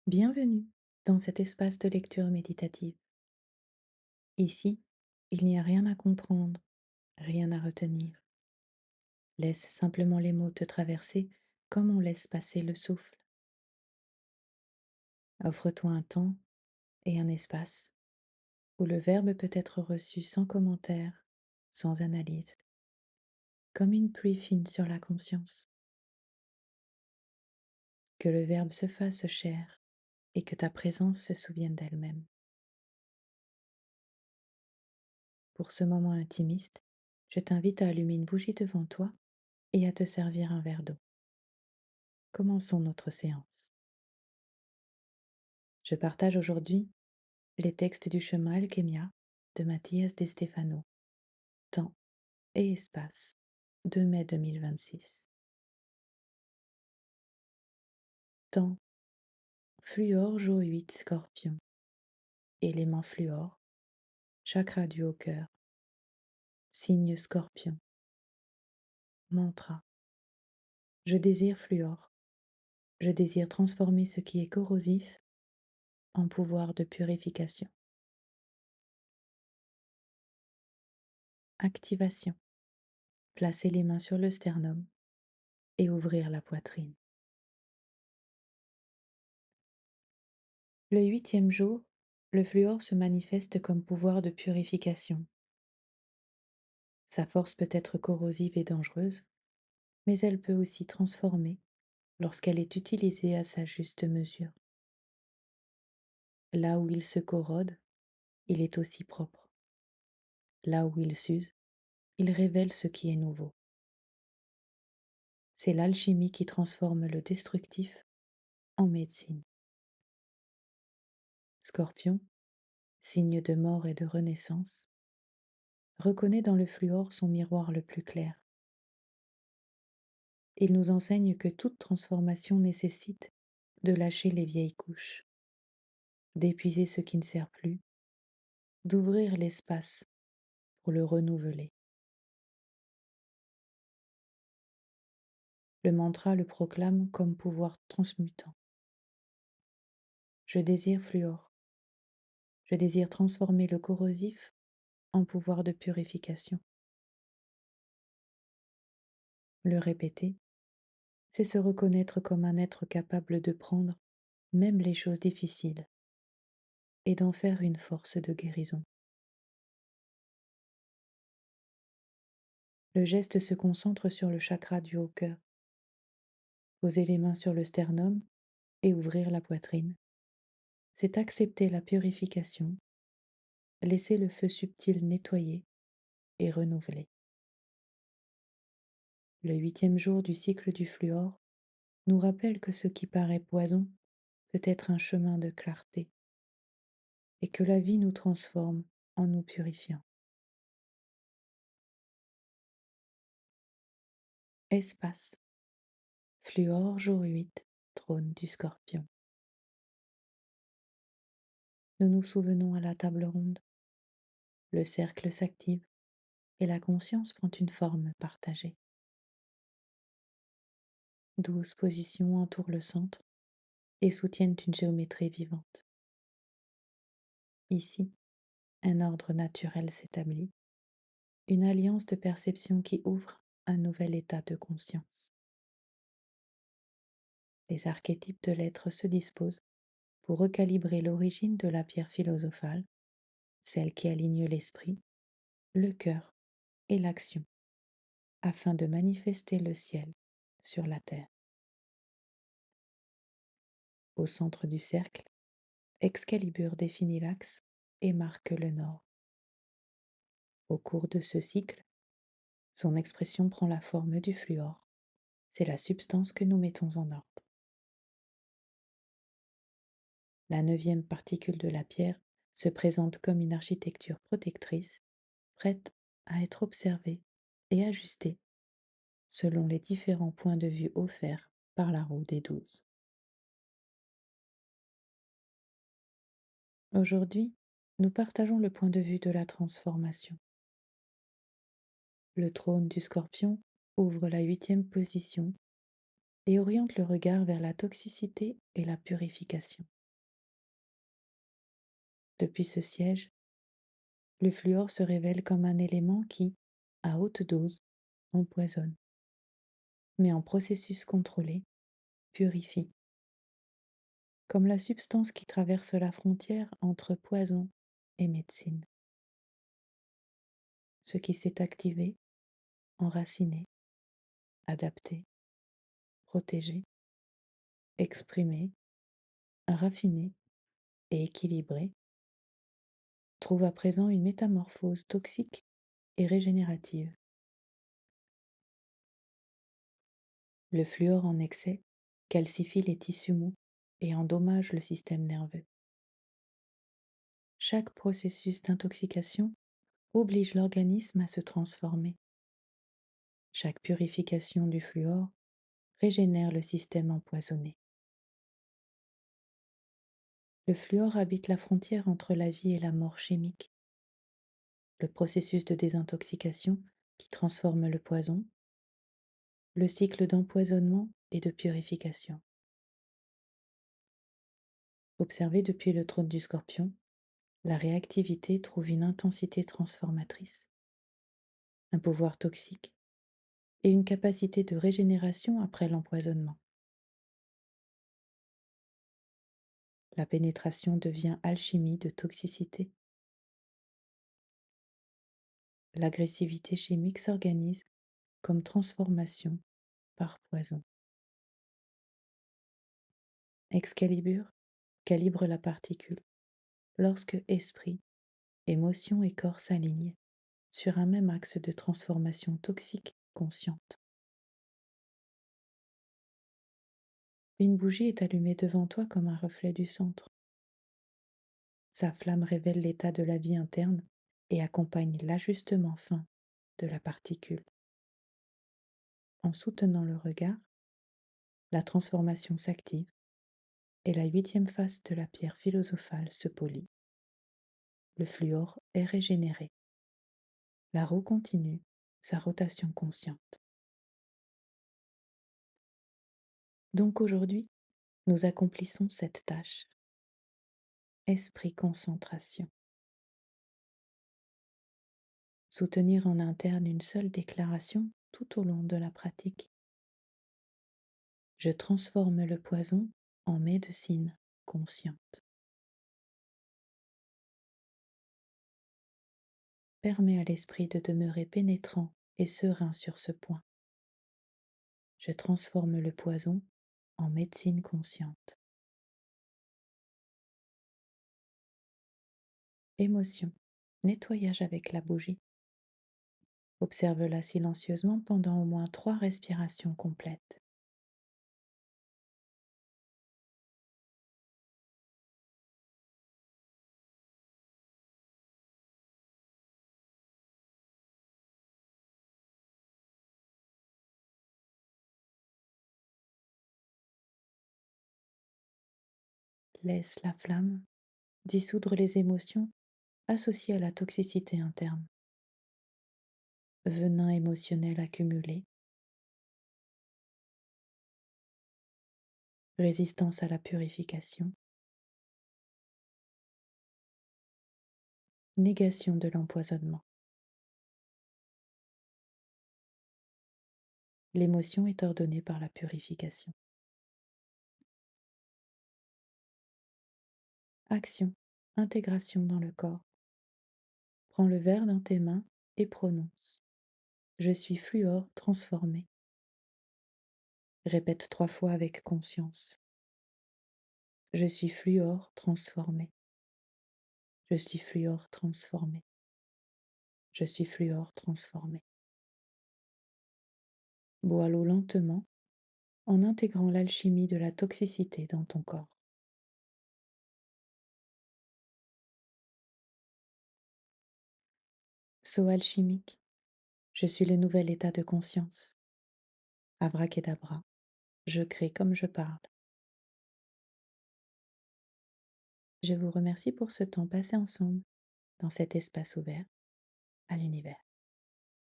Bienvenue dans cet espace de lecture méditative. Ici, il n'y a rien à comprendre, rien à retenir. Laisse simplement les mots te traverser comme on laisse passer le souffle. Offre-toi un temps et un espace où le verbe peut être reçu sans commentaire, sans analyse, comme une pluie fine sur la conscience. Que le verbe se fasse chair et que ta présence se souvienne d'elle-même. Pour ce moment intimiste, je t'invite à allumer une bougie devant toi et à te servir un verre d'eau. Commençons notre séance. Je partage aujourd'hui les textes du chemin Alchemia de Mathias De Stefano, Temps et espace, 2 mai 2026. Temps, fluor jour 8 scorpion, élément fluor, chakra du haut cœur, signe scorpion, mantra. Je désire fluor, je désire transformer ce qui est corrosif en pouvoir de purification. Activation. Placer les mains sur le sternum et ouvrir la poitrine. Le 8e jour, le fluor se manifeste comme pouvoir de purification. Sa force peut être corrosive et dangereuse, mais elle peut aussi transformer lorsqu'elle est utilisée à sa juste mesure. Là où il se corrode, il est aussi propre. Là où il s'use, il révèle ce qui est nouveau. C'est l'alchimie qui transforme le destructif en médecine. Scorpion, signe de mort et de renaissance, reconnaît dans le fluor son miroir le plus clair. Il nous enseigne que toute transformation nécessite de lâcher les vieilles couches, d'épuiser ce qui ne sert plus, d'ouvrir l'espace pour le renouveler. Le mantra le proclame comme pouvoir transmutant. Je désire fluor. Je désire transformer le corrosif en pouvoir de purification. Le répéter, c'est se reconnaître comme un être capable de prendre même les choses difficiles et d'en faire une force de guérison. Le geste se concentre sur le chakra du haut cœur. Poser les mains sur le sternum et ouvrir la poitrine, c'est accepter la purification, laisser le feu subtil nettoyer et renouveler. Le 8e jour du cycle du fluor nous rappelle que ce qui paraît poison peut être un chemin de clarté et que la vie nous transforme en nous purifiant. Espace, fluor jour 8, trône du scorpion. Nous nous souvenons à la table ronde. Le cercle s'active et la conscience prend une forme partagée. 12 positions entourent le centre et soutiennent une géométrie vivante. Ici, un ordre naturel s'établit, une alliance de perception qui ouvre un nouvel état de conscience. Les archétypes de l'être se disposent pour recalibrer l'origine de la pierre philosophale, celle qui aligne l'esprit, le cœur et l'action, afin de manifester le ciel sur la terre. Au centre du cercle, Excalibur définit l'axe et marque le nord. Au cours de ce cycle, son expression prend la forme du fluor. C'est la substance que nous mettons en ordre. La 9e particule de la pierre se présente comme une architecture protectrice, prête à être observée et ajustée selon les différents points de vue offerts par la roue des 12. Aujourd'hui, nous partageons le point de vue de la transformation. Le trône du scorpion ouvre la 8e position et oriente le regard vers la toxicité et la purification. Depuis ce siège, le fluor se révèle comme un élément qui, à haute dose, empoisonne, mais en processus contrôlé, purifie, comme la substance qui traverse la frontière entre poison et médecine. Ce qui s'est activé, enraciné, adapté, protégé, exprimé, raffiné et équilibré, trouve à présent une métamorphose toxique et régénérative. Le fluor en excès calcifie les tissus mous et endommage le système nerveux. Chaque processus d'intoxication oblige l'organisme à se transformer. Chaque purification du fluor régénère le système empoisonné. Le fluor habite la frontière entre la vie et la mort chimique. Le processus de désintoxication qui transforme le poison, le cycle d'empoisonnement et de purification. Observé depuis le trône du Scorpion, la réactivité trouve une intensité transformatrice, un pouvoir toxique et une capacité de régénération après l'empoisonnement. La pénétration devient alchimie de toxicité. L'agressivité chimique s'organise comme transformation par poison. Excalibur calibre la particule lorsque esprit, émotion et corps s'alignent sur un même axe de transformation toxique consciente. Une bougie est allumée devant toi comme un reflet du centre. Sa flamme révèle l'état de la vie interne et accompagne l'ajustement fin de la particule. En soutenant le regard, la transformation s'active et la 8e face de la pierre philosophale se polit. Le fluor est régénéré. La roue continue sa rotation consciente. Donc aujourd'hui, nous accomplissons cette tâche. Esprit concentration. Soutenir en interne une seule déclaration tout au long de la pratique. Je transforme le poison en médecine consciente. Permets à l'esprit de demeurer pénétrant et serein sur ce point. Je transforme le poison en médecine consciente. Émotion. Nettoyage avec la bougie. Observe-la silencieusement pendant au moins 3 respirations complètes. Laisse la flamme dissoudre les émotions associées à la toxicité interne. Venin émotionnel accumulé, résistance à la purification, négation de l'empoisonnement. L'émotion est ordonnée par la purification. Action, intégration dans le corps. Prends le verre dans tes mains et prononce. Je suis fluor transformé. Répète 3 fois avec conscience. Je suis fluor transformé. Je suis fluor transformé. Je suis fluor transformé. Bois l'eau lentement en intégrant l'alchimie de la toxicité dans ton corps. Saut alchimique. Je suis le nouvel état de conscience. Abracadabra. Je crée comme je parle. Je vous remercie pour ce temps passé ensemble dans cet espace ouvert à l'univers.